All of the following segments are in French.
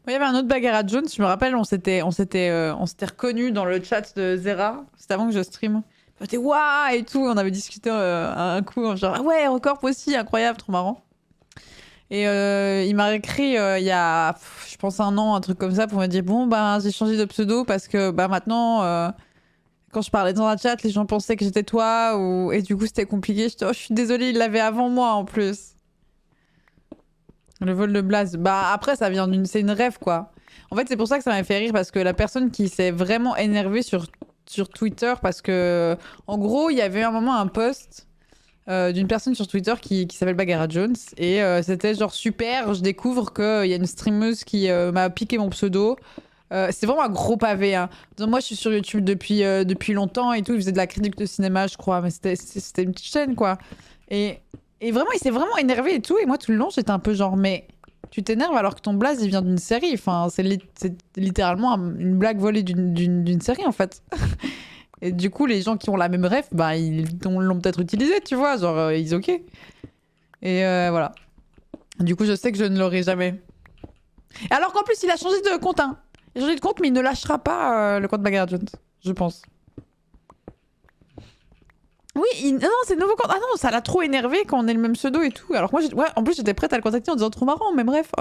Il y avait un autre bagarre à Jones, je me rappelle, on s'était reconnus dans le chat de Zera. C'était avant que je stream. On était waouh et tout, on avait discuté un coup, genre ah ouais, record aussi, incroyable, trop marrant. Et il m'a écrit il y a, je pense, un an, un truc comme ça, pour me dire bon, ben, j'ai changé de pseudo parce que bah, maintenant, quand je parlais dans un chat, les gens pensaient que j'étais toi, et du coup, c'était compliqué. Je suis désolée, il l'avait avant moi en plus. Le vol de Blaze. Bah, après, ça vient d'une. C'est une rêve, quoi. En fait, c'est pour ça que ça m'a fait rire parce que la personne qui s'est vraiment énervée sur Twitter, parce que, en gros, il y avait un moment un post d'une personne sur Twitter qui s'appelle Bagara Jones. Et c'était genre super, je découvre qu'il y a une streameuse qui m'a piqué mon pseudo. C'est vraiment un gros pavé. Hein. Donc, moi, je suis sur YouTube depuis longtemps et tout. Il faisait de la critique de cinéma, je crois. Mais c'était une petite chaîne, quoi. Et, et vraiment, il s'est vraiment énervé et tout. Et moi, tout le long, j'étais un peu genre, mais tu t'énerves alors que ton blaze, il vient d'une série. Enfin, c'est littéralement une blague volée d'une série, en fait. Et du coup, les gens qui ont la même ref, bah, ils l'ont peut-être utilisé, tu vois. Genre, ils ok. Et voilà. Du coup, je sais que je ne l'aurai jamais. Alors qu'en plus, il a changé de compte, hein. Il a changé de compte, mais il ne lâchera pas le compte Bagheera Jones, je pense. Oui, non, c'est le nouveau compte. Ah non, ça l'a trop énervé quand on est le même pseudo et tout. Alors que moi, ouais, en plus, j'étais prête à le contacter en disant trop marrant, mais bref.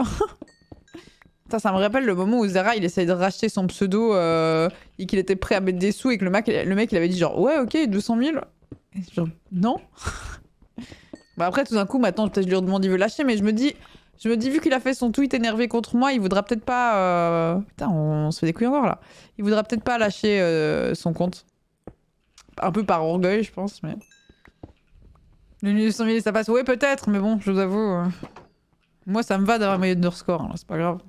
Ça me rappelle le moment où Zara il essayait de racheter son pseudo et qu'il était prêt à mettre des sous et que le mec il avait dit genre ouais ok 200 000. Et genre non. Bah après tout d'un coup maintenant peut-être je lui redemande il veut lâcher mais je me dis vu qu'il a fait son tweet énervé contre moi il voudra peut-être pas putain on se fait des couilles encore là. Il voudra peut-être pas lâcher son compte. Un peu par orgueil je pense mais. Le 200 000 ça passe ouais peut-être mais bon je vous avoue moi ça me va d'avoir un maillot de score hein, c'est pas grave.